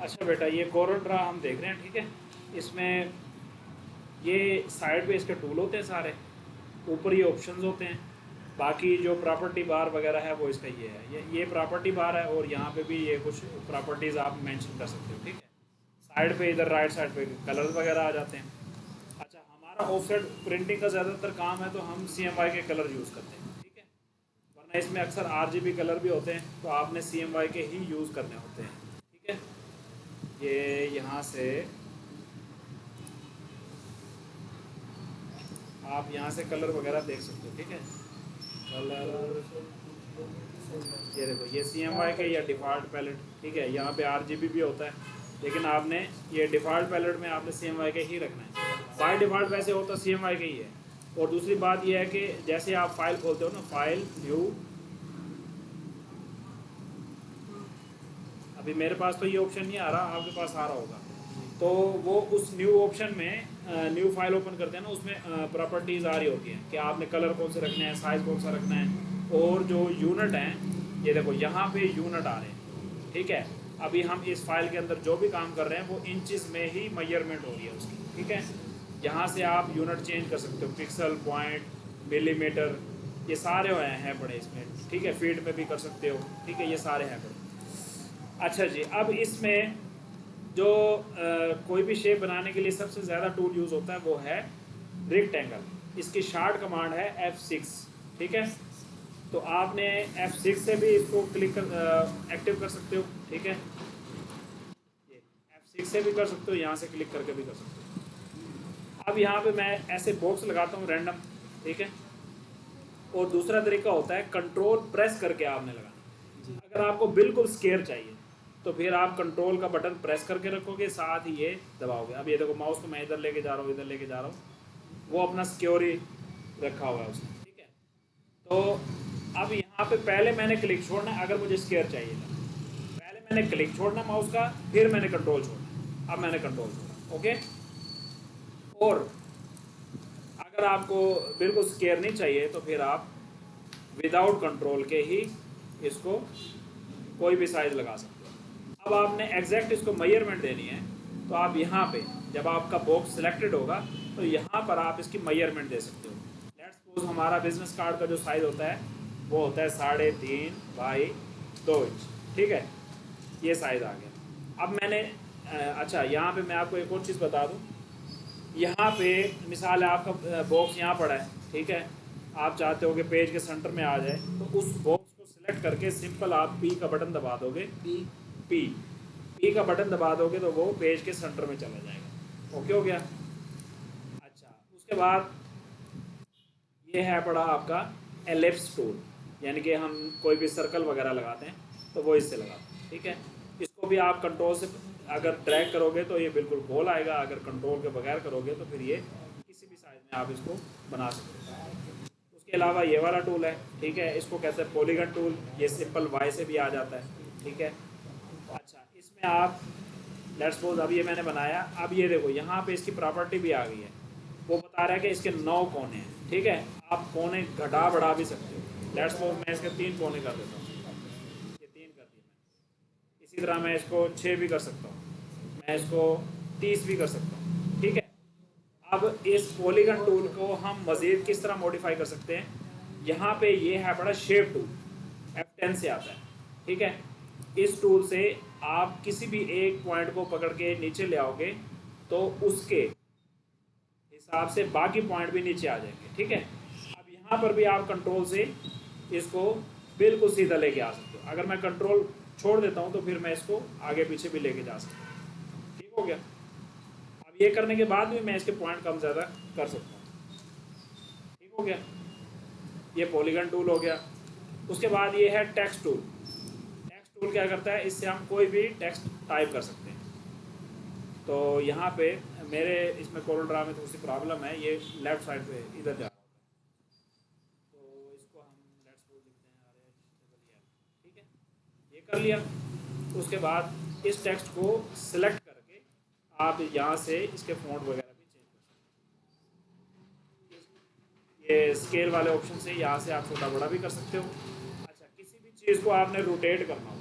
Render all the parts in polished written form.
अच्छा बेटा, ये कोरल ड्रा हम देख रहे हैं, ठीक है। इसमें ये साइड पे इसके टूल होते हैं सारे, ऊपर ये ऑप्शंस होते हैं, बाकी जो प्रॉपर्टी बार वगैरह है वो इसका ये है, ये प्रॉपर्टी बार है, और यहाँ पे भी ये कुछ प्रॉपर्टीज़ आप मेंशन कर सकते हो, ठीक है। साइड पे इधर राइट साइड पे कलर्स वगैरह आ जाते हैं। अच्छा, हमारा ऑफसेट प्रिंटिंग का ज़्यादातर काम है तो हम CMY के कलर यूज़ करते हैं, ठीक है। वरना इसमें अक्सर RGB कलर भी होते हैं, तो आपने CMY के ही यूज़ करने होते हैं, ठीक है। ये यहाँ से आप यहाँ से कलर वगैरह देख सकते हो, ठीक है। कलर ये देखो, ये CMY के या डिफ़ॉल्ट पैलेट, ठीक है। यहाँ पे RGB भी होता है, लेकिन आपने ये डिफ़ॉल्ट पैलेट में आपने CMY के ही रखना है। बाय डिफ़ॉल्ट वैसे होता CMY के ही है। और दूसरी बात यह है कि जैसे आप फाइल खोलते हो ना, फाइल न्यू, अभी मेरे पास तो ये ऑप्शन नहीं आ रहा, आपके पास आ रहा होगा, तो वो उस न्यू ऑप्शन में न्यू फाइल ओपन करते हैं ना, उसमें प्रॉपर्टीज़ आ रही होती हैं कि आपने कलर कौन से रखने हैं, साइज़ कौन सा रखना है, और जो यूनिट हैं, ये देखो यहाँ पे यूनिट आ रहे हैं, ठीक है। अभी हम इस फाइल के अंदर जो भी काम कर रहे हैं वो इंचज़ में ही मेजरमेंट हो रही है उसकी, ठीक है। यहाँ से आप यूनिट चेंज कर सकते हो, पिक्सल, पॉइंट, मिलीमीटर, ये सारे हैं बड़े इसमें, ठीक है। फीट में भी कर सकते हो, ठीक है, ये सारे हैं बड़े। अच्छा जी, अब इसमें जो कोई भी शेप बनाने के लिए सबसे ज़्यादा टूल यूज़ होता है वो है रेक्टेंगल। इसकी शार्ट कमांड है F6, ठीक है। तो आपने F6 से भी इसको क्लिक कर एक्टिव कर सकते हो, ठीक है। ये F6 से भी कर सकते हो, यहाँ से क्लिक करके भी कर सकते हो। अब यहाँ पे मैं ऐसे बॉक्स लगाता हूँ रैंडम, ठीक है। और दूसरा तरीका होता है कंट्रोल प्रेस करके आपने लगाना। अगर आपको बिल्कुल स्केयर चाहिए तो फिर आप कंट्रोल का बटन प्रेस करके रखोगे, साथ ही ये दबाओगे। अब ये देखो, माउस को मैं इधर लेके जा रहा हूँ, इधर लेके जा रहा हूँ, वो अपना सिक्योर ही रखा हुआ है उसने, ठीक है। तो अब यहाँ पे पहले मैंने क्लिक छोड़ना है, अगर मुझे स्केयर चाहिए था पहले मैंने क्लिक छोड़ना माउस का, फिर मैंने कंट्रोल छोड़ना। अब मैंने कंट्रोल छोड़ा, ओके। और अगर आपको बिल्कुल स्केयर नहीं चाहिए तो फिर आप विदाउट कंट्रोल के ही इसको कोई भी साइज़ लगा सकते हो। अब आपने एग्जैक्ट इसको मेजरमेंट देनी है, तो आप यहाँ पे जब आपका बॉक्स सिलेक्टेड होगा तो यहाँ पर आप इसकी मेजरमेंट दे सकते हो। लेट्स सपोज हमारा बिजनेस कार्ड का जो साइज़ होता है वो होता है 3.5 बाई 2 इंच, ठीक है। ये साइज़ आ गया। अब मैंने अच्छा, यहाँ पे मैं आपको एक और चीज़ बता दूँ। यहाँ पे मिसाल है, आपका बॉक्स यहाँ पड़ा है, ठीक है। आप चाहते हो कि पेज के सेंटर में आ जाए, तो उस बॉक्स को सिलेक्ट करके सिंपल आप पी का बटन दबा दोगे, पी पी का बटन दबा दोगे तो वो पेज के सेंटर में चला जाएगा। ओके हो गया। अच्छा, उसके बाद ये है पड़ा आपका एलिप्स टूल, यानी कि हम कोई भी सर्कल वगैरह लगाते हैं तो वो इससे लगाते हैं, ठीक है। इसको भी आप कंट्रोल से अगर ड्रैग करोगे तो ये बिल्कुल गोल आएगा, अगर कंट्रोल के बगैर करोगे तो फिर ये किसी भी साइज में आप इसको बना सकते हो। उसके अलावा ये वाला टूल है, ठीक है, इसको कहते हैं पॉलीगन टूल, ये सिंपल वाई से भी आ जाता है, ठीक है। अच्छा, इसमें आप लेट्स सपोज अब ये मैंने बनाया, अब ये देखो यहाँ पे इसकी प्रॉपर्टी भी आ गई है। वो बता रहा है कि इसके 9 कोने हैं, ठीक है। आप कोने घटा बढ़ा भी सकते हो। लेट्स सपोज मैं इसके 3 कोने कर देता हूँ, ये 3 कर दिए मैंने। इसी तरह मैं इसको 6 भी कर सकता हूँ, मैं इसको 30 भी कर सकता हूँ, ठीक है। अब इस पॉलीगन टूल को हम मज़ीद किस तरह मॉडिफाई कर सकते हैं। यहाँ पे ये है बड़ा शेप टूल, F10 से आता है, ठीक है। इस टूल से आप किसी भी एक पॉइंट को पकड़ के नीचे ले आओगे तो उसके हिसाब से बाकी पॉइंट भी नीचे आ जाएंगे, ठीक है। अब यहाँ पर भी आप कंट्रोल से इसको बिल्कुल सीधा लेके आ सकते हो। अगर मैं कंट्रोल छोड़ देता हूँ तो फिर मैं इसको आगे पीछे भी लेके जा सकता हूँ, ठीक हो गया। अब ये करने के बाद भी मैं इसके पॉइंट कम ज़्यादा कर सकता हूँ, ठीक हो गया। ये पॉलीगन टूल हो गया। उसके बाद ये है टेक्स्ट टूल। टेक्स्ट टूल क्या करता है, इससे हम कोई भी टेक्स्ट टाइप कर सकते हैं। तो यहाँ पे मेरे इसमें कोरल ड्रा में थोड़ी सी प्रॉब्लम है, ये लेफ्ट साइड पे इधर जा रहा होता है, तो इसको हम लेट्स सपोज लिखते हैं RHEEL, ठीक है। ये कर लिया। उसके बाद इस टेक्स्ट को सिलेक्ट करके आप यहाँ से इसके फ़ॉन्ट वगैरह भी चेंज कर सकते हैं। ये स्केल वाले ऑप्शन से यहाँ से आप छोटा बड़ा भी कर सकते हो। अच्छा, किसी भी चीज़ को आपने रोटेट करना हो,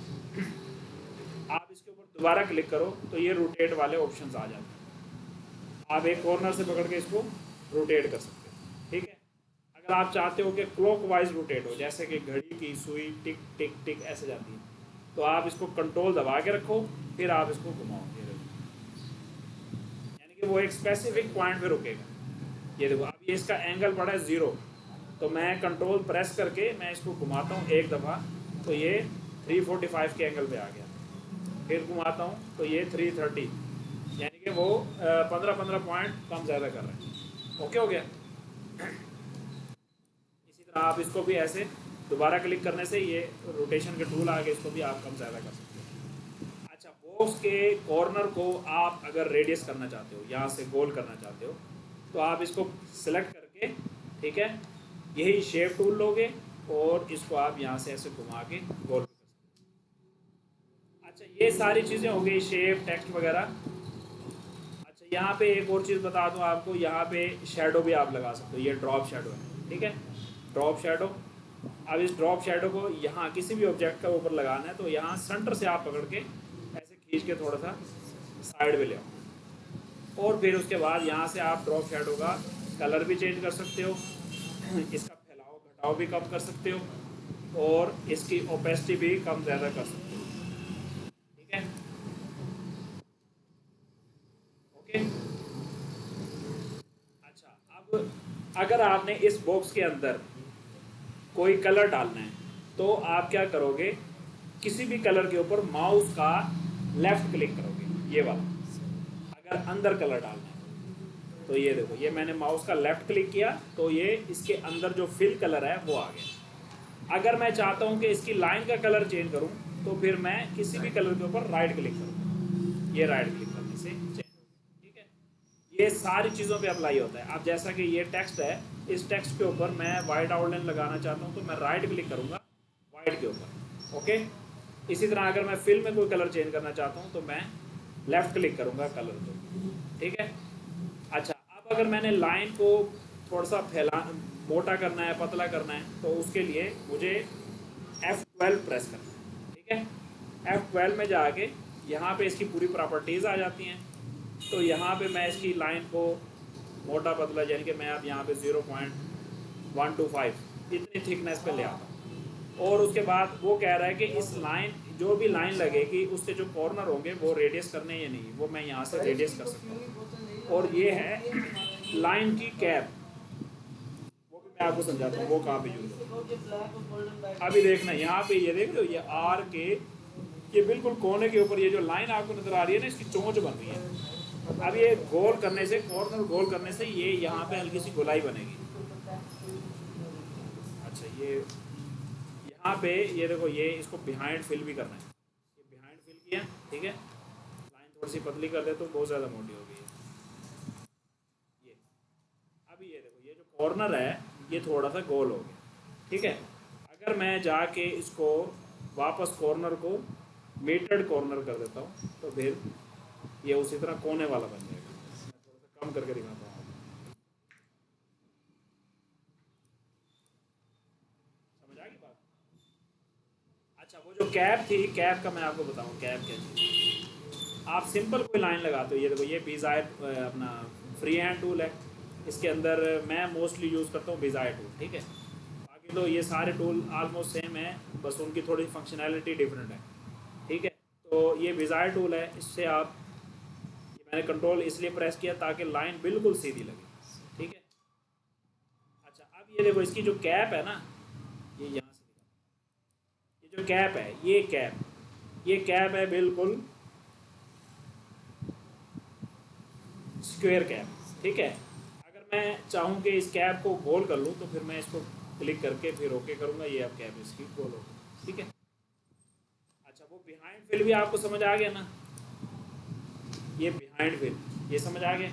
आप इसके ऊपर दोबारा क्लिक करो तो ये रोटेट वाले ऑप्शंस आ जाते हैं। आप एक कॉर्नर से पकड़ के इसको रोटेट कर सकते हो, ठीक है। अगर आप चाहते हो कि क्लॉकवाइज रोटेट हो, जैसे कि घड़ी की सुई टिक टिक टिक ऐसे जाती है, तो आप इसको कंट्रोल दबा के रखो, फिर आप इसको घुमाओ, ये देखो, यानी कि वो एक स्पेसिफिक पॉइंट पे रुकेगा। ये देखो अब ये इसका एंगल पड़ा है 0, तो मैं कंट्रोल प्रेस करके मैं इसको घुमाता हूँ एक दफ़ा, तो ये 345 के एंगल पे आ गया। फिर घुमाता हूँ तो ये 330, यानी कि वो 15-15 पॉइंट कम ज़्यादा कर रहे हैं। ओके हो गया। इसी तरह आप इसको भी ऐसे दोबारा क्लिक करने से ये रोटेशन के टूल आगे, इसको भी आप कम ज़्यादा कर सकते हो। अच्छा, बॉक्स के कॉर्नर को आप अगर रेडियस करना चाहते हो, यहाँ से गोल करना चाहते हो, तो आप इसको सिलेक्ट करके, ठीक है, यही शेप टूल लोगे और इसको आप यहाँ से ऐसे घुमा के गोल कर सकते हो। अच्छा, ये सारी चीज़ें हो गई, शेप, टेक्स्ट वगैरह। अच्छा, यहाँ पे एक और चीज़ बता दूँ आपको, यहाँ पे शेडो भी आप लगा सकते हो, ये ड्रॉप शेडो है, ठीक है, ड्रॉप शेडो। अब इस ड्रॉप शेडो को यहाँ किसी भी ऑब्जेक्ट का ऊपर लगाना है, तो यहाँ सेंटर से आप पकड़ के ऐसे खींच के थोड़ा सा साइड में ले आओ, और फिर उसके बाद यहाँ से आप ड्रॉप शेडो का कलर भी चेंज कर सकते हो, इसका फैलाव घटाव भी कम कर सकते हो, और इसकी ओपेसिटी भी कम ज़्यादा कर सकते हो, ठीक है। ओके। अच्छा, अब अगर आपने इस बॉक्स के अंदर कोई कलर डालना है, तो आप क्या करोगे, किसी भी कलर के ऊपर माउस का लेफ्ट क्लिक करोगे, ये वाला, अगर अंदर कलर डालना है। तो ये देखो, ये मैंने माउस का लेफ्ट क्लिक किया तो ये इसके अंदर जो फिल कलर है वो आ गया। अगर मैं चाहता हूँ कि इसकी लाइन का कलर चेंज करूँ, तो फिर मैं किसी भी कलर के ऊपर राइट क्लिक करूँगा, ये राइट क्लिक करने से चेंज होगा, ठीक है। ये सारी चीज़ों पे अप्लाई होता है। अब जैसा कि ये टेक्स्ट है, इस टेक्स्ट के ऊपर मैं वाइट आउटलाइन लगाना चाहता हूँ, तो मैं राइट क्लिक करूँगा वाइट के ऊपर, ओके। इसी तरह अगर मैं फिल में कोई कलर चेंज करना चाहता हूँ, तो मैं लेफ़्ट क्लिक करूँगा कलर को, ठीक है। अच्छा, अब अगर मैंने लाइन को थोड़ा सा मोटा करना है, पतला करना है, तो उसके लिए मुझे F12 प्रेस करना है, ठीक है। F12 में जाके यहाँ पे इसकी पूरी प्रॉपर्टीज़ आ जाती हैं। तो यहाँ पे मैं इसकी लाइन को मोटा पतला, यानी कि मैं अब यहाँ पे 0.125 इतनी थिकनेस पे ले आता हूँ, और उसके बाद वो कह रहा है कि इस लाइन, जो भी लाइन लगेगी उसके जो कॉर्नर होंगे वो रेडियस करने या नहीं, वो मैं यहाँ से रेडियस कर सकता हूँ। और ये है लाइन की कैप, वो भी मैं आपको समझाता हूँ वो कहाँ पे यूज होता है। अभी देखना यहाँ पे, ये देख रहे हो, ये आर के, ये बिल्कुल कोने के ऊपर ये जो लाइन आपको नजर आ रही है ना, इसकी चोंच बन रही है। अब ये गोल करने से, कॉर्नर गोल करने से ये यहाँ पे हल्की सी गोलाई बनेगी। अच्छा, ये यहाँ पे ये देखो, ये इसको बिहाइंड फिल भी करना है, ये बिहाइंड फिल किया, ठीक है। लाइन थोड़ी सी पतली कर दे तो बहुत ज़्यादा मोटी हो गई है ये। अभी ये देखो, ये जो कॉर्नर है ये थोड़ा सा गोल हो गया, ठीक है। अगर मैं जाके इसको वापस कॉर्नर को मीटर्ड कॉर्नर कर देता हूँ, तो फिर ये उसी तरह कोने वाला बन जाएगा। मैं थोड़ा सा कम करके दिखाता हूँ, समझ आ गई बात। अच्छा, वो जो कैप थी, कैप का मैं आपको बताऊँ कैप क्या चीज़। आप सिंपल कोई लाइन लगाते हो, ये देखो, ये बीजायर अपना फ्री हैंड टूल है, इसके अंदर मैं मोस्टली यूज़ करता हूँ बीजायर टूल, ठीक है। बाकी तो ये सारे टूल आलमोस्ट सेम है, बस उनकी थोड़ी फंक्शनैलिटी डिफरेंट है, ठीक है। तो ये बीजायर टूल है, इससे आप, ये मैंने कंट्रोल इसलिए प्रेस किया ताकि लाइन बिल्कुल सीधी लगे, ठीक है। अच्छा, अब ये देखो, इसकी जो कैप है ना, ये यहाँ से दिखा, ये जो कैप है, ये कैप है बिल्कुल स्क्वायर कैप, ठीक है। अगर मैं चाहूँ कि इस कैप को गोल कर लूँ, तो फिर मैं इसको क्लिक करके फिर ओके करूँगा, ये अब कैप इसकी गोल हो गई, ठीक है। अच्छा, वो बिहाइंड फिल भी आपको समझ आ गया ना, ये बिहाइंड फिल, ये समझ आ गया।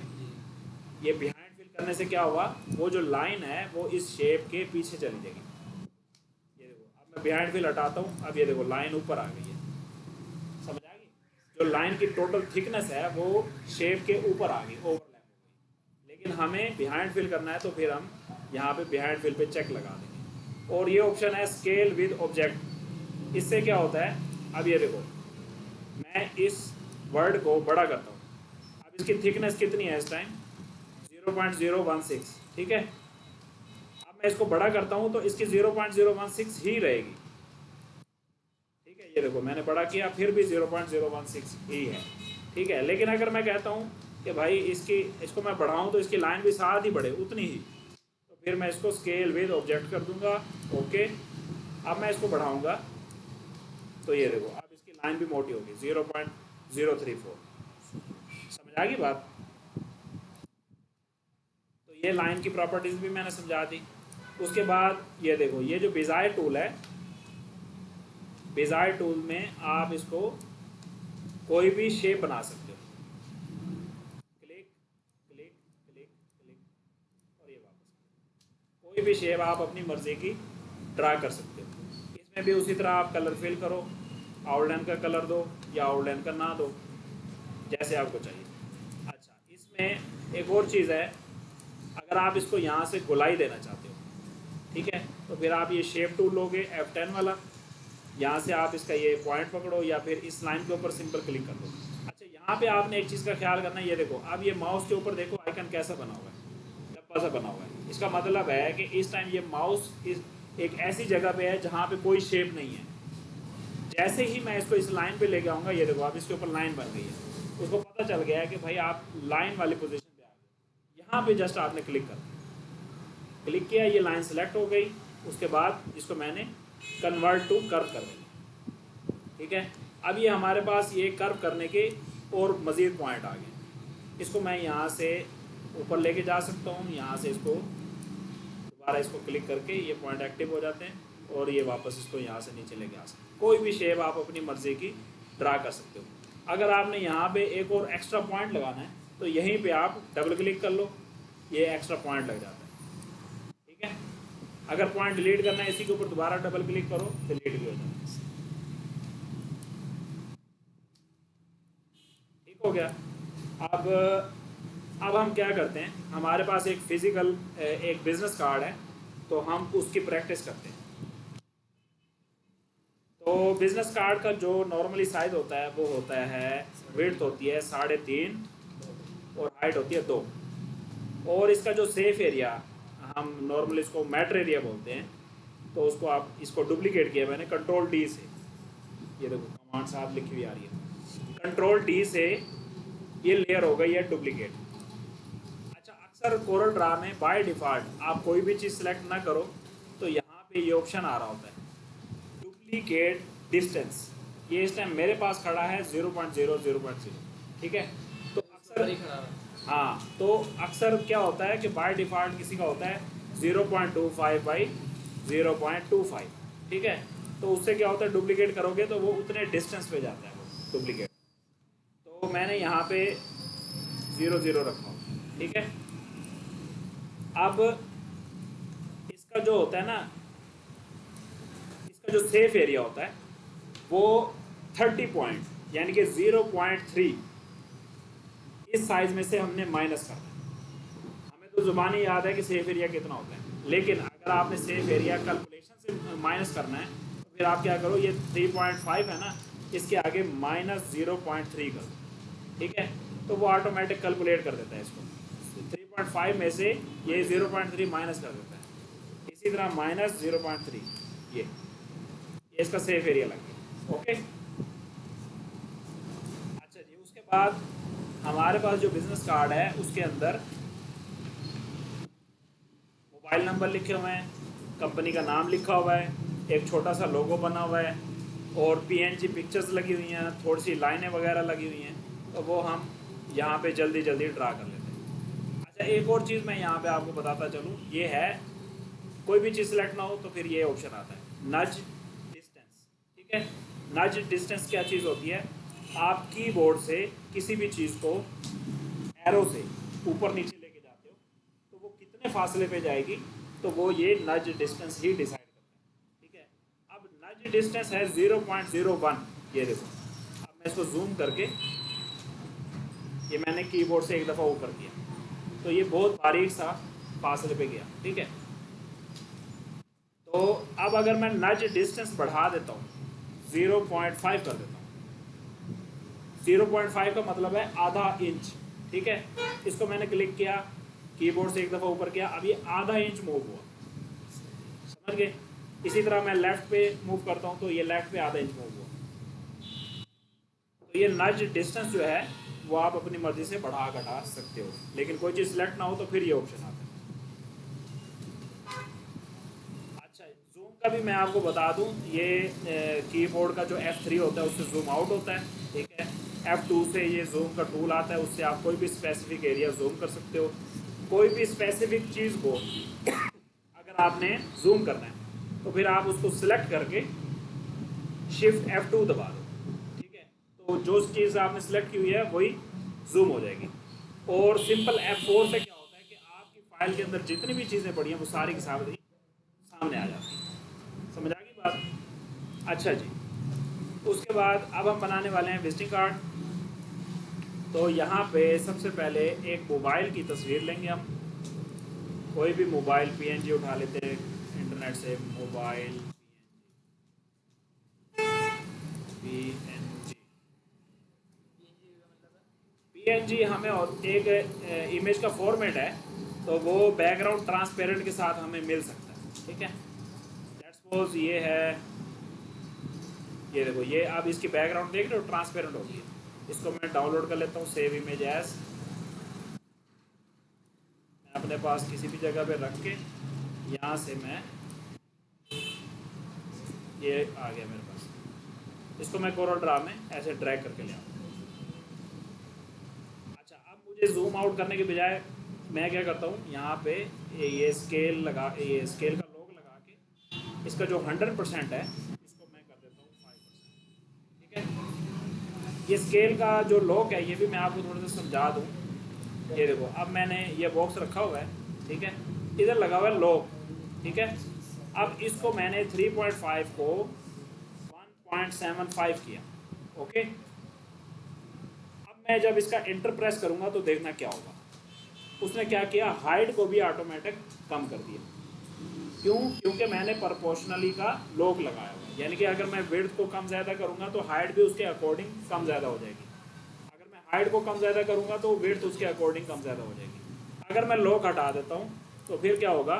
ये बिहाइंड फिल करने से क्या हुआ, वो जो लाइन है वो इस शेप के पीछे चली जाएगी। ये देखो, अब मैं बिहाइंड फिल हटाता हूँ, अब ये देखो लाइन ऊपर आ गई है, समझ आ गई। जो लाइन की टोटल थिकनेस है वो शेप के ऊपर आ गई, ओवरलैप हो गई। लेकिन हमें बिहाइंड फिल करना है, तो फिर हम यहाँ पे बिहाइंड फिल पे चेक लगा देंगे। और ये ऑप्शन है स्केल विद ऑब्जेक्ट, इससे क्या होता है, अब ये देखो, मैं इस वर्ड को बड़ा करता हूँ। अब इसकी थिकनेस कितनी है इस टाइम? 0.016, ठीक है। अब मैं इसको बड़ा करता हूँ तो इसकी 0.016 ही रहेगी, ठीक है। ये देखो मैंने बड़ा किया, फिर भी 0.016 ही है, ठीक है। लेकिन अगर मैं कहता हूँ कि भाई इसको मैं बढ़ाऊँ तो इसकी लाइन भी साथ ही बढ़े उतनी ही, तो फिर मैं इसको स्केल विद ऑब्जेक्ट कर दूंगा। ओके, अब मैं इसको बढ़ाऊंगा तो ये देखो अब इसकी लाइन भी मोटी होगी 0.034। समझ आ गई बात? तो ये लाइन की प्रॉपर्टीज भी मैंने समझा दी। उसके बाद ये देखो, ये जो बेजायर टूल है, बेजायर टूल में आप इसको कोई भी शेप बना सकते हो। क्लिक क्लिक क्लिक क्लिक, और ये वापस कोई भी शेप आप अपनी मर्जी की ड्रा कर सकते हो। इसमें भी उसी तरह आप कलर फिल करो, आउटलाइन का कलर दो या आउटलाइन का ना दो, जैसे आपको चाहिए। अच्छा, इसमें एक और चीज़ है, अगर आप इसको यहाँ से गोलाई देना चाहते हो, ठीक है, तो फिर आप ये शेप टूल लोगे F10 वाला, यहाँ से आप इसका ये पॉइंट पकड़ो या फिर इस लाइन के ऊपर सिंपल क्लिक कर दो। अच्छा, यहाँ पे आपने एक चीज़ का ख्याल करना है, ये देखो अब ये माउस के ऊपर देखो आइकन कैसा बना हुआ है, डब्बा सा बना हुआ है। इसका मतलब है कि इस टाइम ये माउस एक ऐसी जगह पे है जहाँ पे कोई शेप नहीं है। जैसे ही मैं इसको इस लाइन पे लेके आऊँगा, ये देखो अब इसके ऊपर लाइन बन गई है, उसको पता चल गया है कि भाई आप लाइन वाली पोजीशन पे आ गए। यहाँ पे जस्ट आपने क्लिक किया, ये लाइन सेलेक्ट हो गई। उसके बाद इसको मैंने कन्वर्ट टू कर्व कर दिया, ठीक है। अब ये हमारे पास ये कर्व करने के और मज़ीद पॉइंट आ गए। इसको मैं यहाँ से ऊपर लेके जा सकता हूँ, यहाँ से इसको दोबारा इसको क्लिक करके ये पॉइंट एक्टिव हो जाते हैं, और ये वापस इसको यहाँ से नीचे लेके आ सकते हैं। कोई भी शेप आप अपनी मर्जी की ड्रा कर सकते हो। अगर आपने यहाँ पे एक और एक्स्ट्रा पॉइंट लगाना है तो यहीं पे आप डबल क्लिक कर लो, ये एक्स्ट्रा पॉइंट लग जाता है, ठीक है। अगर पॉइंट डिलीट करना है, इसी के ऊपर दोबारा डबल क्लिक करो, डिलीट भी हो जाता है। ठीक हो गया। अब हम क्या करते हैं, हमारे पास एक फिजिकल एक बिजनेस कार्ड है, तो हम उसकी प्रैक्टिस करते हैं। तो बिजनेस कार्ड का जो नॉर्मली साइज होता है वो होता है, विड्थ होती है 3.5 और हाइट होती है 2। और इसका जो सेफ एरिया, हम नॉर्मली इसको मैटर एरिया बोलते हैं, तो उसको आप इसको डुप्लीकेट किया मैंने कंट्रोल डी से, ये देखो कमांड साथ लिखी हुई आ रही है, कंट्रोल डी से ये लेयर हो गई है डुप्लीकेट। अच्छा, अक्सर कोरल ड्रा में बाय डिफ़ॉल्ट आप कोई भी चीज़ सेलेक्ट ना करो तो यहाँ पे ये ऑप्शन आ रहा होता है डुप्लीकेट डिस्टेंस। ये इस टाइम मेरे पास खड़ा है 0.0, ठीक है। तो अक्सर हाँ, तो अक्सर क्या होता है कि बाय डिफ़ॉल्ट किसी का होता है 0.25 बाई 0.25, ठीक है। तो उससे क्या होता है, डुप्लीकेट करोगे तो वो उतने डिस्टेंस पे जाता है वो डुप्लीकेट। तो मैंने यहाँ पे 0.0 रखा हूँ, ठीक है। अब इसका जो होता है ना, इसका जो सेफ एरिया होता है वो 30 पॉइंट यानी कि 0.3 इस साइज में से हमने माइनस करना है। हमें तो जुबानी याद है कि सेफ एरिया कितना होता है, लेकिन अगर आपने सेफ एरिया कैलकुलेशन से माइनस करना है तो फिर आप क्या करो, ये 3.5 है ना, इसके आगे -0.3 करो, ठीक है। तो वो ऑटोमेटिक कैलकुलेट कर देता है इसको, 3.5 में से ये 0.3 माइनस कर देता है। इसी तरह -0.3 ये इसका सेफ एरिया लग गया, ओके। अच्छा जी, उसके बाद हमारे पास जो बिजनेस कार्ड है उसके अंदर मोबाइल नंबर लिखे हुए हैं, कंपनी का नाम लिखा हुआ है, एक छोटा सा लोगो बना हुआ है, और PNG पिक्चर्स लगी हुई हैं, थोड़ी सी लाइनें वगैरह लगी हुई हैं। तो वो हम यहाँ पे जल्दी जल्दी ड्रा कर लेते हैं। अच्छा, एक और चीज़ मैं यहाँ पे आपको बताता चलूँ, ये है कोई भी चीज़ सेलेक्ट ना हो तो फिर ये ऑप्शन आता है नज डिस्टेंस, ठीक है। नज डिस्टेंस क्या चीज़ होती है, आप कीबोर्ड से किसी भी चीज़ को एरो से ऊपर नीचे लेके जाते हो तो वो कितने फासले पे जाएगी, तो वो ये नज डिस्टेंस ही डिसाइड करता है, ठीक है। अब नज डिस्टेंस है 0.01, ये देखो। अब मैं इसको जूम करके, ये मैंने कीबोर्ड से एक दफ़ा ऊपर किया तो ये बहुत बारीक सा फासले पे गया, ठीक है। तो अब अगर मैं नज डिस्टेंस बढ़ा देता हूँ, 0.5 कर देता हूँ, 0.5 का मतलब है आधा इंच, ठीक है। इसको मैंने क्लिक किया, कीबोर्ड से एक दफ़ा ऊपर किया, अब ये आधा इंच मूव हुआ, समझ गए। इसी तरह मैं लेफ़्ट पे मूव करता हूँ तो ये लेफ़्ट पे आधा इंच मूव हुआ। तो ये नज डिस्टेंस जो है वो आप अपनी मर्ज़ी से बढ़ा घटा सकते हो, लेकिन कोई चीज़ सेलेक्ट ना हो तो फिर ये ऑप्शन आता है। अच्छा, जूम का भी मैं आपको बता दूं, ये कीबोर्ड का जो F3 होता है उससे जूम आउट होता है, ठीक है। F2 से ये जूम का टूल आता है, उससे आप कोई भी स्पेसिफिक एरिया जूम कर सकते हो। कोई भी स्पेसिफिक चीज़ को अगर आपने जूम करना है तो फिर आप उसको सिलेक्ट करके शिफ्ट F2 दबा दो, ठीक है। तो जो चीज़ आपने सेलेक्ट की हुई है वही जूम हो जाएगी। और सिंपल F4 से क्या होता है कि आपकी फाइल के अंदर जितनी भी चीज़ें पड़ी हैं वो सारी की सारी सामने आ जाती है। समझ आ गई बात? अच्छा जी, उसके बाद अब हम बनाने वाले हैं विजिटिंग कार्ड। तो यहाँ पे सबसे पहले एक मोबाइल की तस्वीर लेंगे हम, कोई भी मोबाइल PNG उठा लेते हैं इंटरनेट से, मोबाइल PNG। PNG हमें और एक इमेज का फॉर्मेट है, तो वो बैकग्राउंड ट्रांसपेरेंट के साथ हमें मिल सकता है, ठीक है। लेट्स सपोज ये है, ये देखो, ये आप इसकी बैकग्राउंड देख रहे हो ट्रांसपेरेंट होगी है। इसको मैं डाउनलोड कर लेता हूँ, सेव इमेज एज। मैं अपने पास किसी भी जगह पे रख के यहाँ से मैं, ये आ गया मेरे पास, इसको मैं कोरल ड्रा में ऐसे ड्रैग करके ले आऊँ। अच्छा, अब मुझे जूम आउट करने के बजाय मैं क्या करता हूँ, यहाँ पे ये स्केल लगा, ये स्केल का लॉक लगा के इसका जो 100% है इसको मैं कर देता हूँ 5%, ठीक है। ये स्केल का जो लॉक है ये भी मैं आपको थोड़ा सा समझा दूँ। ये देखो, अब मैंने ये बॉक्स रखा हुआ है, ठीक है, इधर लगा हुआ है लॉक, ठीक है। अब इसको मैंने 3.5 को 1.75 किया, ओके। अब मैं जब इसका इंटर प्रेस करूंगा तो देखना क्या होगा। उसने क्या किया, हाइट को भी ऑटोमेटिक कम कर दिया। क्यों? क्योंकि मैंने प्रोपोर्शनली का लॉक लगाया हुआ है, यानी कि अगर मैं विड्थ को कम ज़्यादा करूंगा तो हाइट भी उसके अकॉर्डिंग कम ज़्यादा हो जाएगी। अगर मैं हाइट को कम ज़्यादा करूंगा तो विड्थ उसके अकॉर्डिंग कम ज़्यादा हो जाएगी। अगर मैं लॉक हटा देता हूँ तो फिर क्या होगा,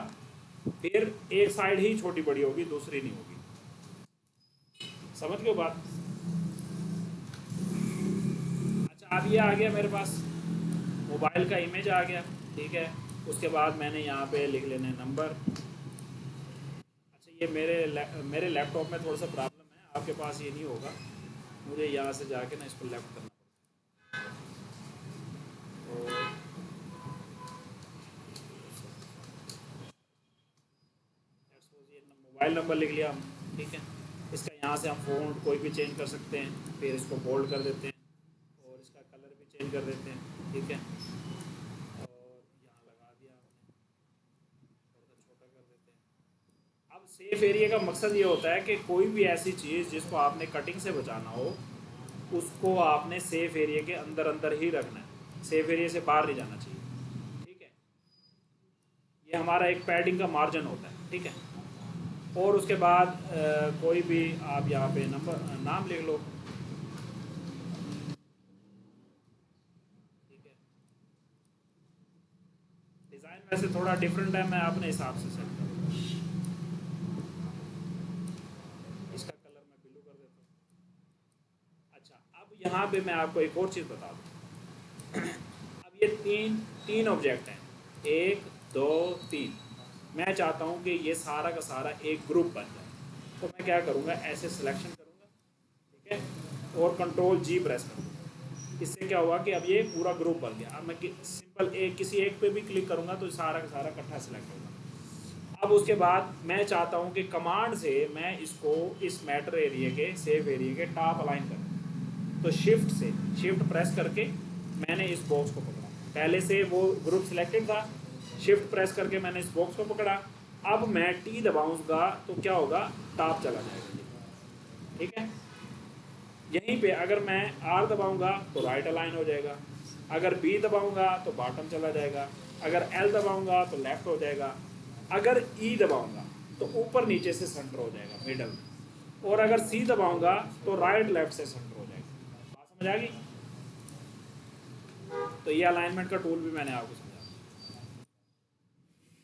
फिर एक साइड ही छोटी बड़ी होगी, दूसरी नहीं होगी। समझ गए बात? अच्छा, अब ये आ गया मेरे पास, मोबाइल का इमेज आ गया, ठीक है। उसके बाद मैंने यहाँ पे लिख लेना है नंबर। अच्छा, ये मेरे लैपटॉप में थोड़ा सा प्रॉब्लम है, आपके पास ये नहीं होगा, मुझे यहाँ से जाके ना इसको लेफ्ट करना पड़ेगा। तो ये मोबाइल नंबर लिख लिया हम, ठीक है। इसका यहाँ से हम फ़ॉन्ट कोई भी चेंज कर सकते हैं, फिर इसको बोल्ड कर देते हैं और इसका कलर भी चेंज कर देते हैं, ठीक है। और यहाँ लगा दिया हमने, थोड़ा सा छोटा कर देते हैं। अब सेफ एरिया का मकसद ये होता है कि कोई भी ऐसी चीज़ जिसको आपने कटिंग से बचाना हो उसको आपने सेफ एरिया के अंदर अंदर ही रखना है, सेफ एरिया से बाहर नहीं जाना चाहिए, ठीक है। ये हमारा एक पैडिंग का मार्जिन होता है, ठीक है। और उसके बाद कोई भी आप यहाँ पे नंबर नाम लिख लो, ठीक है। डिज़ाइन वैसे थोड़ा डिफरेंट है, मैं अपने हिसाब से सेट करूँगा। इसका कलर मैं ब्लू कर देता हूँ। अच्छा, अब यहाँ पे मैं आपको एक और चीज़ बता दूँ। अब ये तीन तीन ऑब्जेक्ट हैं, 1 2 3। मैं चाहता हूँ कि ये सारा का सारा एक ग्रुप बन जाए, तो मैं क्या करूँगा, ऐसे सिलेक्शन करूँगा, ठीक है, और कंट्रोल G प्रेस करूँगा। इससे क्या हुआ कि अब ये पूरा ग्रुप बन गया। अब मैं सिंपल एक किसी एक पे भी क्लिक करूँगा तो सारा का सारा इकट्ठा सेलेक्ट होगा। अब उसके बाद मैं चाहता हूँ कि कमांड से मैं इसको इस मैटर एरिया के, सेफ एरिया के टॉप अलाइन करूँ। तो शिफ्ट प्रेस करके मैंने इस बॉक्स को पकड़ा, पहले से वो ग्रुप सिलेक्टेड था, शिफ्ट प्रेस करके मैंने इस बॉक्स को पकड़ा। अब मैं T दबाऊँगा तो क्या होगा, टॉप चला जाएगा, ठीक है। यहीं पे अगर मैं R दबाऊंगा तो राइट अलाइन हो जाएगा, अगर B दबाऊंगा तो बॉटम चला जाएगा, अगर L दबाऊंगा तो लेफ्ट हो जाएगा, अगर E दबाऊंगा तो ऊपर नीचे से सेंटर हो जाएगा, मिडल, और अगर C दबाऊंगा तो राइट लेफ्ट से सेंटर हो जाएगा। बात समझ आ गई? तो ये अलाइनमेंट का टूल भी मैंने आपको समझा।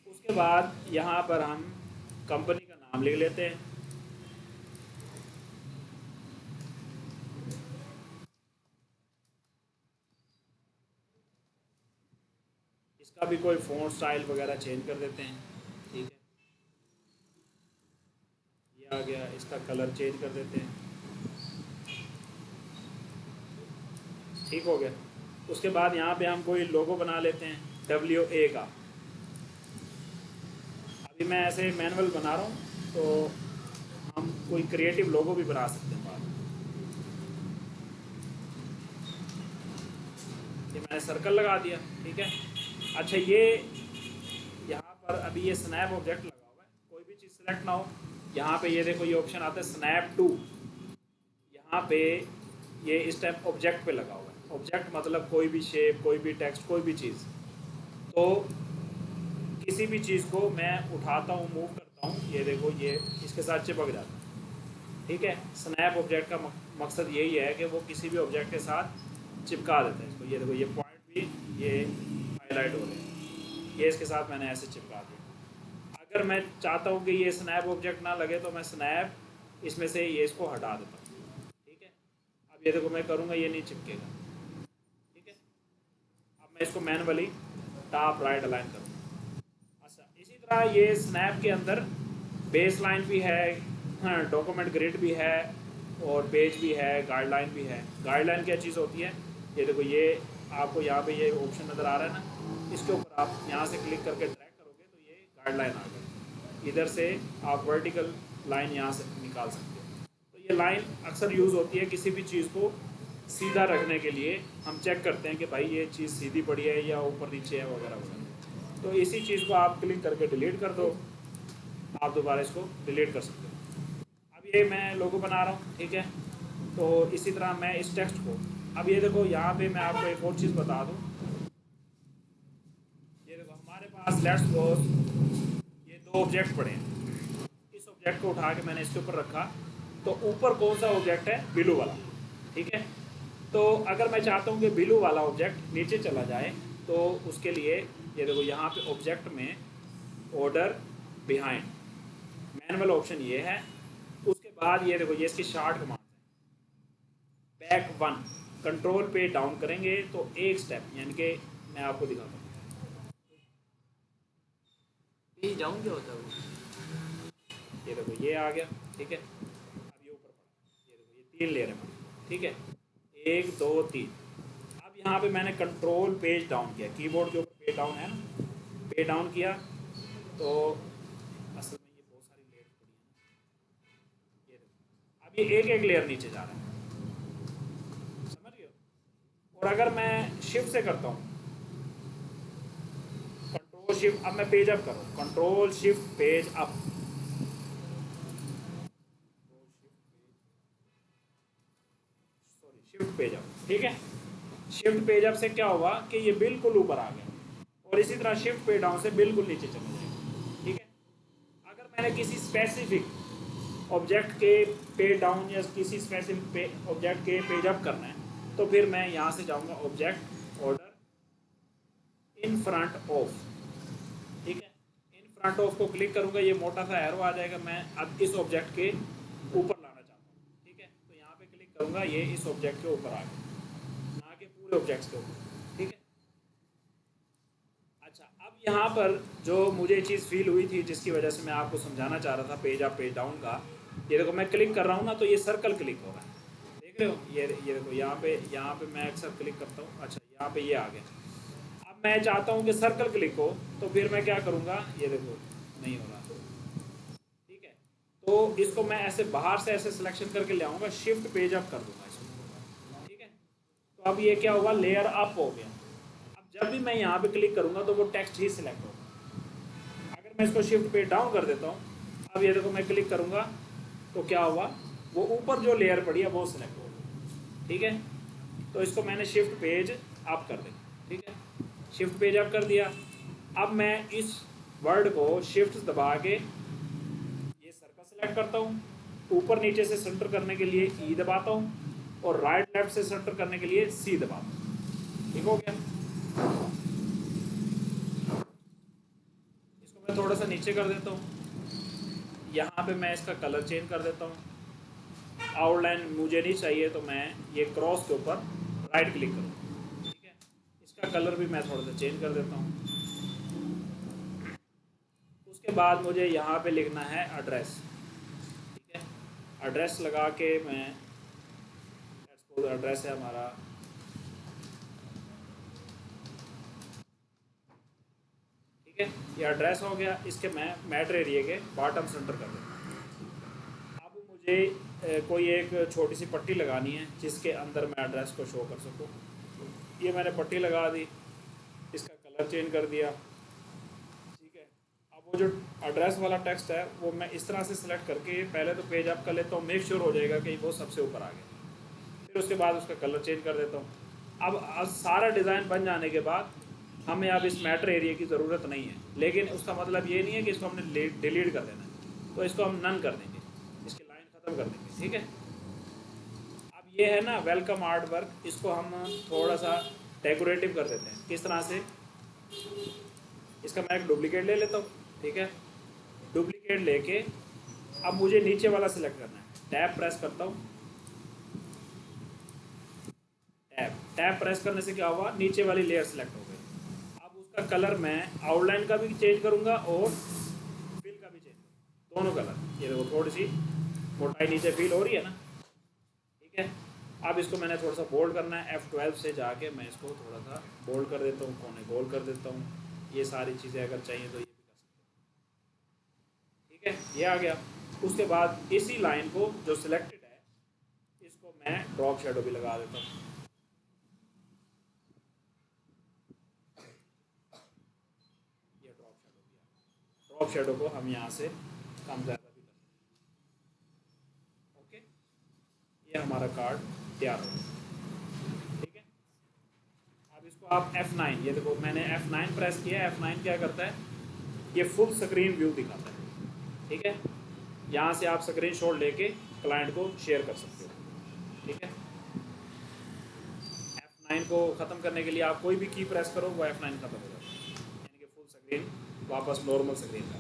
उसके बाद यहाँ पर हम कंपनी का नाम लिख लेते हैं। इसका भी कोई फ़ॉन्ट स्टाइल वगैरह चेंज कर देते हैं। ठीक है, ये आ गया, इसका कलर चेंज कर देते हैं। ठीक हो गया। उसके बाद यहाँ पे हम कोई लोगो बना लेते हैं WA का। अभी मैं ऐसे मैनुअल बना रहा हूँ, तो हम कोई क्रिएटिव लोगो भी बना सकते हैं बाद में। ये मैंने सर्कल लगा दिया। ठीक है। अच्छा, ये यहाँ पर अभी ये स्नैप ऑब्जेक्ट लगा हुआ है, कोई भी चीज़ सेलेक्ट ना हो, यहाँ पे ये देखो ये ऑप्शन आता है स्नैप टू। यहाँ पे ये इस टाइप ऑब्जेक्ट पे लगा हुआ है। ऑब्जेक्ट मतलब कोई भी शेप, कोई भी टेक्स्ट, कोई भी चीज़। तो किसी भी चीज़ को मैं उठाता हूँ, मूव करता हूँ, ये देखो ये इसके साथ चिपक जाता है। ठीक है। स्नैप ऑब्जेक्ट का मकसद यही है कि वो किसी भी ऑब्जेक्ट के साथ चिपका देता है इसको। ये देखो ये पॉइंट भी ये हाईलाइट हो रहे हैं, ये इसके साथ मैंने ऐसे चिपका दिया। अगर मैं चाहता हूँ कि ये स्नैप ऑब्जेक्ट ना लगे, तो मैं स्नैप इसमें से ये इसको हटा देता हूँ। ठीक है। अब ये देखो मैं करूँगा, ये नहीं चिपकेगा। ठीक है। अब मैं इसको मैनुअली टॉप राइट अलाइन करूँगा। अच्छा, इसी तरह ये स्नैप के अंदर बेस लाइन भी है, डॉक्यूमेंट ग्रिड भी है, और पेज भी है, गाइडलाइन भी है। गाइडलाइन क्या चीज़ होती है, ये देखो ये आपको यहाँ पे ये ऑप्शन नज़र आ रहा है ना, इसके ऊपर आप यहाँ से क्लिक करके ड्रैग करोगे तो ये गाइडलाइन आ गई। इधर से आप वर्टिकल लाइन यहाँ से निकाल सकते हो। तो ये लाइन अक्सर यूज़ होती है किसी भी चीज़ को सीधा रखने के लिए। हम चेक करते हैं कि भाई ये चीज़ सीधी पड़ी है या ऊपर नीचे है वगैरह वगैरह। तो इसी चीज़ को आप क्लिक करके डिलीट कर दो, आप दोबारा इसको डिलीट कर सकते हो। अब ये मैं लोगो बना रहा हूँ। ठीक है। तो इसी तरह मैं इस टेक्स्ट को, अब ये देखो यहाँ पे मैं आपको एक और चीज़ बता दूँ। ये देखो हमारे पास लेट्स सपोज ये दो ऑब्जेक्ट पड़े हैं। इस ऑब्जेक्ट को उठा के मैंने इसके ऊपर रखा, तो ऊपर कौन सा ऑब्जेक्ट है, ब्लू वाला। ठीक है। तो अगर मैं चाहता हूँ कि ब्लू वाला ऑब्जेक्ट नीचे चला जाए, तो उसके लिए ये देखो यहाँ पे ऑब्जेक्ट में ऑर्डर बिहाइंड मैनुअल ऑप्शन ये है। उसके बाद ये देखो ये इसकी शॉर्ट कमांड है, बैक वन। कंट्रोल पे डाउन करेंगे तो एक स्टेप, यानी कि मैं आपको दिखाता हूँ। जाऊँ क्या होता है वो? ये देखो ये आ गया। ठीक है। अब ये ऊपर पड़ा, ये देखो ये 3 लेयर है। ठीक है, 1 2 3। अब यहाँ पे मैंने कंट्रोल पेज डाउन किया, कीबोर्ड के ऊपर पेज डाउन है ना, पेज डाउन किया, तो असल में ये बहुत सारी लेयर पड़ी है। ये देखो अब ये एक एक लेयर नीचे जा रहा है, समझ रहे हो। और अगर मैं शिफ्ट से करता हूँ, कंट्रोल शिफ्ट, अब मैं पेज अप करूँ, control shift page up, sorry shift page up. ठीक है। शिफ्ट पेज अप से क्या होगा कि ये बिल्कुल ऊपर आ गया, और इसी तरह शिफ्ट पेज डाउन से बिल्कुल नीचे चला जाएगा। ठीक है। अगर मैंने किसी स्पेसिफिक ऑब्जेक्ट के पेज डाउन या किसी स्पेसिफिक ऑब्जेक्ट के पेज अप करना है, तो फिर मैं यहाँ से जाऊँगा object order in front of. ठीक है। इन फ्रंट ऑफ को क्लिक करूँगा, ये मोटा सा एरो आ जाएगा। मैं अब इस ऑब्जेक्ट के ऊपर लाना चाहता हूँ। ठीक है। तो यहाँ पे क्लिक करूँगा, ये इस ऑब्जेक्ट के ऊपर आ गया, ना कि पूरे ऑब्जेक्ट्स के ऊपर। ठीक है। अच्छा, अब यहाँ पर जो मुझे चीज़ फील हुई थी, जिसकी वजह से मैं आपको समझाना चाह रहा था पेज अप पेज डाउन का, ये देखो मैं क्लिक कर रहा हूँ ना, तो ये सर्कल क्लिक हो रहा है, देख रहे हो। ये देखो यहाँ पे मैं अक्सर क्लिक करता हूँ। अच्छा, यहाँ पे ये आ गया। अब मैं चाहता हूँ कि सर्कल क्लिक हो, तो फिर मैं क्या करूँगा, ये देखो नहीं हो रहा। ठीक है। तो इसको मैं ऐसे बाहर से ऐसे सिलेक्शन करके ले आऊँगा, शिफ्ट पेज अप कर दूँगा इसको। ठीक है। तो अब ये क्या होगा, लेयर अप हो गया। अब जब भी मैं यहाँ पे क्लिक करूँगा तो वो टेक्स्ट ही सिलेक्ट होगा। अगर मैं इसको शिफ्ट पेज डाउन कर देता हूँ, अब ये देखो मैं क्लिक करूँगा तो क्या हुआ, वो ऊपर जो लेयर पड़ी है वो सिलेक्ट होगा। ठीक है। तो इसको मैंने शिफ्ट पेज अप कर दिया। ठीक है। शिफ्ट पेज अप कर दिया। अब मैं इस वर्ड को शिफ्ट दबा के ये सर्कल सेलेक्ट करता हूँ, ऊपर नीचे से सेंटर करने के लिए ई दबाता हूँ, और राइट लेफ्ट से सेंटर करने के लिए सी दबाता हूँ। ठीक हो गया। थोड़ा सा नीचे कर देता हूँ। यहाँ पे मैं इसका कलर चेंज कर देता हूँ। आउटलाइन मुझे नहीं चाहिए तो मैं ये क्रॉस के ऊपर राइट क्लिक करूँ, ठीक है। इसका कलर भी मैं थोड़ा सा चेंज कर देता हूँ। उसके बाद मुझे यहाँ पे लिखना है एड्रेस, ठीक है। एड्रेस लगा के मैं एड्रेस है हमारा, ठीक है, ये एड्रेस हो गया। इसके मैं मैटर एरिया के बॉटम सेंटर कर देता हूँ। अब मुझे कोई एक छोटी सी पट्टी लगानी है जिसके अंदर मैं एड्रेस को शो कर सकूँ। ये मैंने पट्टी लगा दी, इसका कलर चेंज कर दिया, ठीक है। अब वो जो एड्रेस वाला टेक्स्ट है वो मैं इस तरह से सिलेक्ट करके पहले तो पेज अप कर लेता हूँ, मेक श्योर हो जाएगा कि वो सबसे ऊपर आ गया। फिर उसके बाद उसका कलर चेंज कर देता हूँ। अब सारा डिज़ाइन बन जाने के बाद हमें अब इस मैटर एरिया की ज़रूरत नहीं है, लेकिन उसका मतलब ये नहीं है कि इसको हमने डिलीट कर देना है, तो इसको हम नन कर देंगे, इसकी लाइन ख़त्म कर देंगे, ठीक है। अब ये है ना वेलकम आर्ट वर्क, इसको हम थोड़ा सा डेकोरेटिव कर देते हैं। किस तरह से, इसका मैं एक डुप्लीकेट ले लेता हूँ, ठीक है। डुप्लीकेट लेके अब मुझे नीचे वाला सिलेक्ट करना है, टैब प्रेस करता हूँ। टैब प्रेस करने से क्या हुआ, नीचे वाली लेयर सिलेक्ट हो गई। अब उसका कलर मैं आउटलाइन का भी चेंज करूँगा और फिल का भी चेंज करूँगा, दोनों कलर। ये देखो थोड़ी सी मोटाई नीचे फील हो रही है ना, ठीक है। अब इसको मैंने थोड़ा सा बोल्ड करना है, F12 से जाके मैं इसको थोड़ा सा बोल्ड कर देता हूँ, कोने गोल कर देता हूँ। ये सारी चीज़ें अगर चाहिए तो ये भी कर सकते हैं, ठीक है। ये आ गया। उसके बाद इसी लाइन को जो सिलेक्टेड है इसको मैं ड्रॉप शेडो भी लगा देता हूँ। ये ड्रॉप शेडो भी आ, ड्रॉप शेडो को हम यहाँ से कम ज़्यादा भी कर सकते हैं, ओके। ये हमारा कार्ड तैयार हो गया, ठीक है। अब इसको आप F9, ये देखो मैंने F9 प्रेस किया। F9 क्या करता है, ये फुल स्क्रीन व्यू दिखाता है, ठीक है। यहाँ से आप स्क्रीन शॉट लेके क्लाइंट को शेयर कर सकते हो, ठीक है। F9 को ख़त्म करने के लिए आप कोई भी की प्रेस करो वो F9 ख़त्म हो जाता है, यानी कि फुल स्क्रीन वापस नॉर्मल स्क्रीन का।